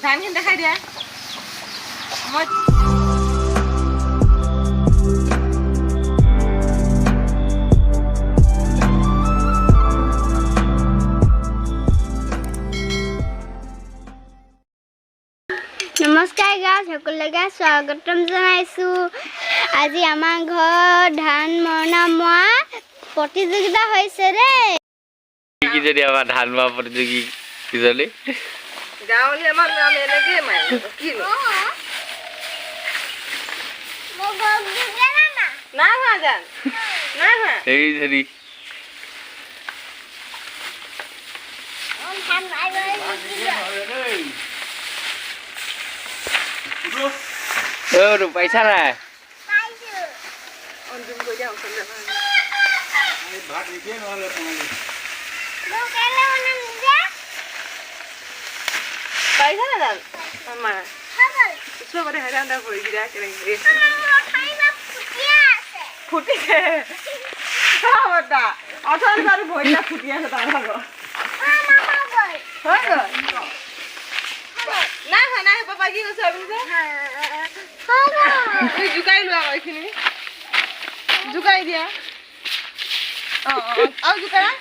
ধানখিনি দেখাই দিয়া মই নমস্কাৰ গাঁও সকলোকে স্বাগতম জনাইছো। আজি আমাৰ ঘৰত ধান মৰণা মৰা প্ৰতিযোগিতা হৈছে দেই। কি যদি আমাৰ ধান মৰা প্ৰতিযোগী কিজনী গাঁৱলীয়া আমাৰ নাম এনেকৈ মাৰে কিনো নাই হোৱা জান নাই হোৱা এইজনী পাইছা নাই অন্তিম কৰি দিয়া পাইছা না জান আমাৰ ওচৰতে হেৰান্দা কৰি দিয়া কেনেকৈ ফুটিছে বৰ্তা অথনি বাৰু ভৰিটা ফুটি আছে তাৰ ভাগৰ হৈ গ'ল নাই হয় নাই পাপা কি কৈছে আপুনি যে এই জোকাৰি লোৱা আকৌ এইখিনি জোকাৰি দিয়া অঁ আৰু জোকাৰা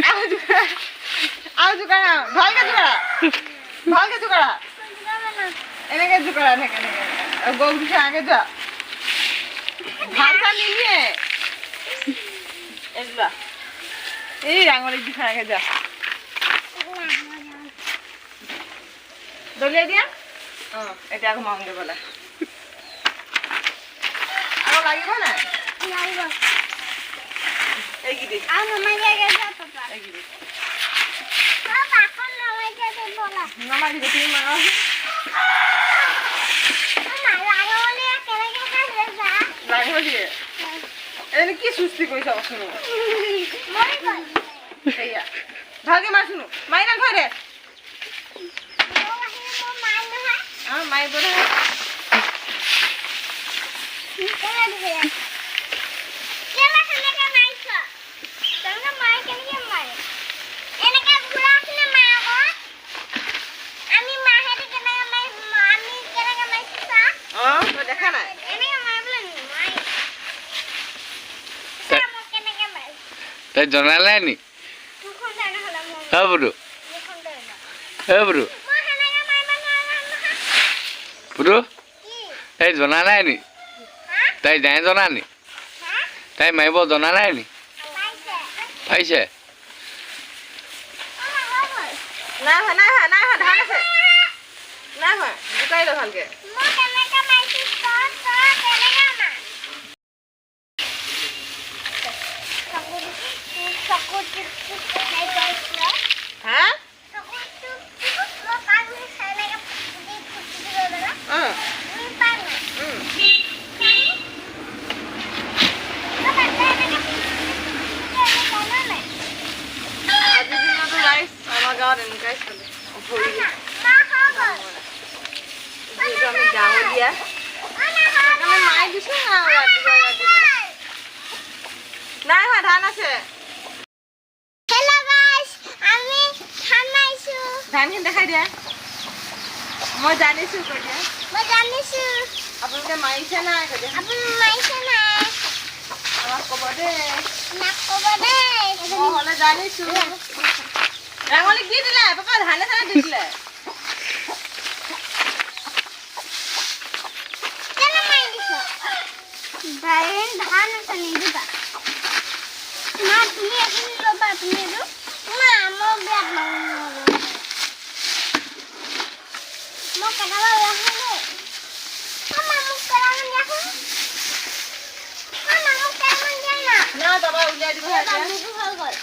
আৰু জোকাৰা আৰু জোকাৰা ভালকৈ জোকাৰা এনেকৈ জোকাৰা থাকে এনেকৈ গৰু দিছে আগে যোৱা ভাল চাল নিনিয়ে এই যোৱা এই ডাঙৰি দিছে আগে যোৱা দলিয়াই দিয়া অঁ এতিয়া আকৌ মাউন দিবলৈ আকৌ লাগিব নাই এইকেইটি এইকেইটি নমাই দিব তুমি মাৰা লাগিব দিয়ে এনে কি সৃষ্টি কৰিছা কচোন এয়া ভালকৈ মাৰছোনো মাৰি না থৈ দে মাৰিব দে দেখা নাই তই জনালে নি বুঢ়ো বুঢ়ো বুঢ়ো তাই জনা নাই নি তাই নাই জনা নি তাই মাৰিব জনা নাই নি পাইছে নাই হোৱা নাই হোৱা নাই হোৱা ধান আছে নাই হোৱা জোকাৰি ল ভালকৈ হা আমাৰ গাঁৱত এনেকুৱাই চলে ভৰি যিহেতু আমি গাঁৱলীয়া সেইকাৰণে মাৰি দিছোঁ আৰু ৰাতিপুৱা নাই হোৱা ধান আছে ধানখিনি দেখাই দিয়া মই জানিছোঁ কৈ দিয়া আপোনালোকে মাৰিছে নাই কৈ দিয়া আমাক ক'ব দেই মই হ'লে জানিছোঁ ৰাঙলীক দি দিলে পাপা ধানে চানে দি দিলে ধান আছে নিদিবা মা তুমি এখিনি ল'বা তুমি এইটো মা মই বিৰাট মই কেনেবা ৰাখোঁ দেই মোক কেনেবা ৰাখোঁ মোক কেনেবা দিয়া না বাবা উলিয়াই দিব হৈ গ'ল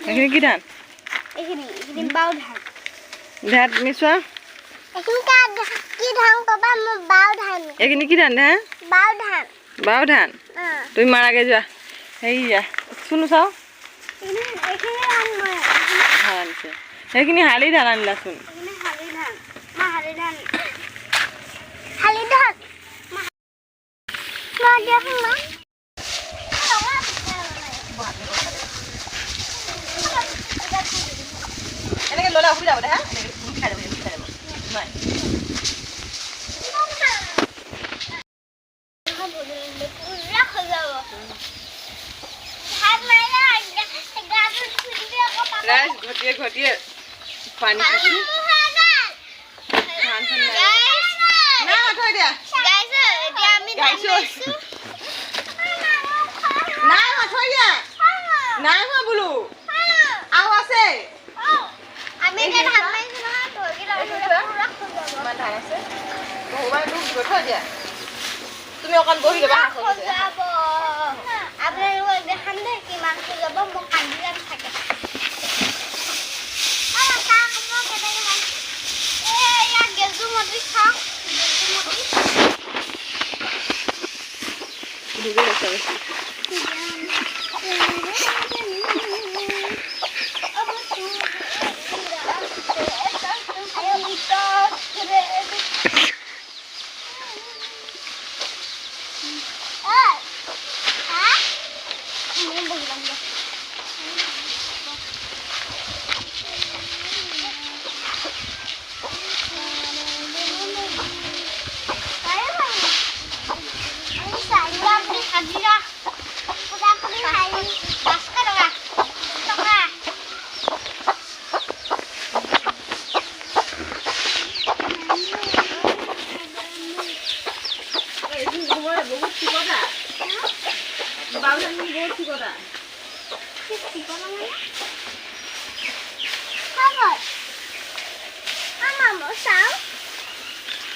এইখিনি কি ধান এইখিনি বাও ধান ধান মিছোৱা কি ধান কবা মোৰ বাও ধান এইখিনি কি ধান হা বাও ধান তুমি মাৰাগে যোৱা সেইয়া শুনো চাওঁ ধান আনিছে সেইখিনি শালি ধান আনিলাচোন এনেকৈ ল'লে অসুবিধা হ'ব দে হা খাই যাব নাই রাইস ঘটিয়ে ঘটিয়ে পানি খাচ্ছি ধান ধান না থৈ দিয়া নাই থৈ দিয়া নাই হোৱা বোলো আৰু আছে ধান আছে থৈ দিয়া তুমি অকণ বহি ল'বা আপোনালোকক দেখাম দে কিমান যাব মোক কান্দি যাম থাকে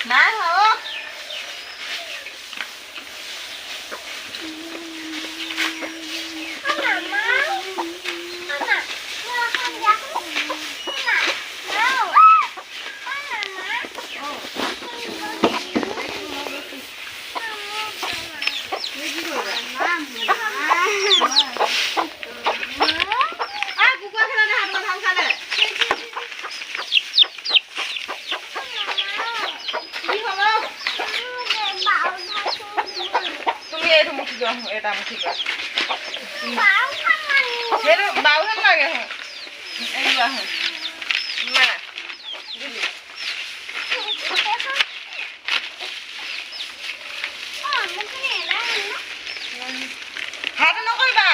নাই হ'ব এটা মুঠি সেইটো বাউজন লাগে এইটো আহ মা দিলি হাত নকৰিবা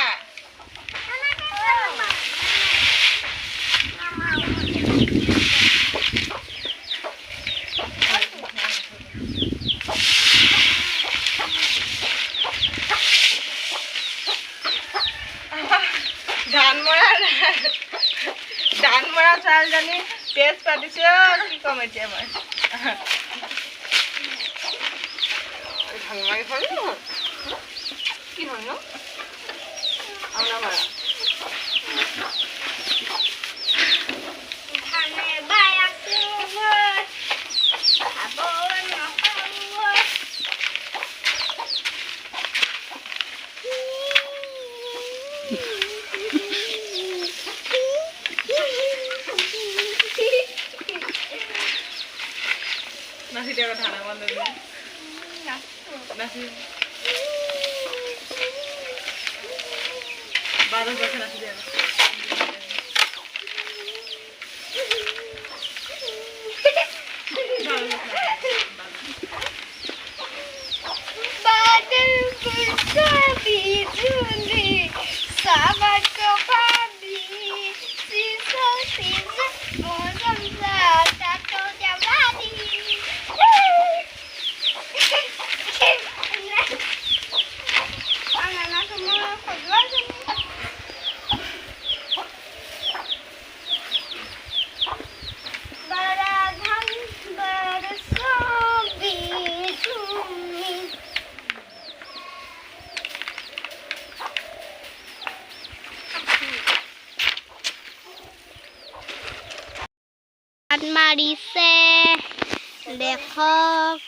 ধান মৰা ছোৱালীজনী তেজ পাতিছে কি কম এতিয়া মই ভাল মাৰি খালি কি হ'ল ন নাচি দিয়া ধান অকণ নাচি বাদল বসে নাচি দিয়া মাৰিছে দেখক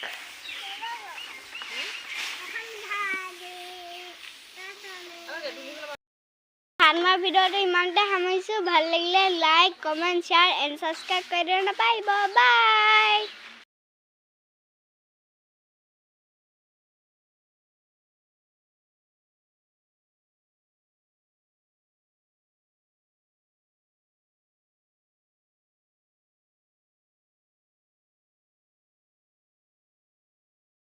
ধান মৰা ভিডিঅ'টো ইমানতে সামৰিছোঁ ভাল লাগিলে like comment share and subscribe কৰি দিব নাপাহৰিব বাই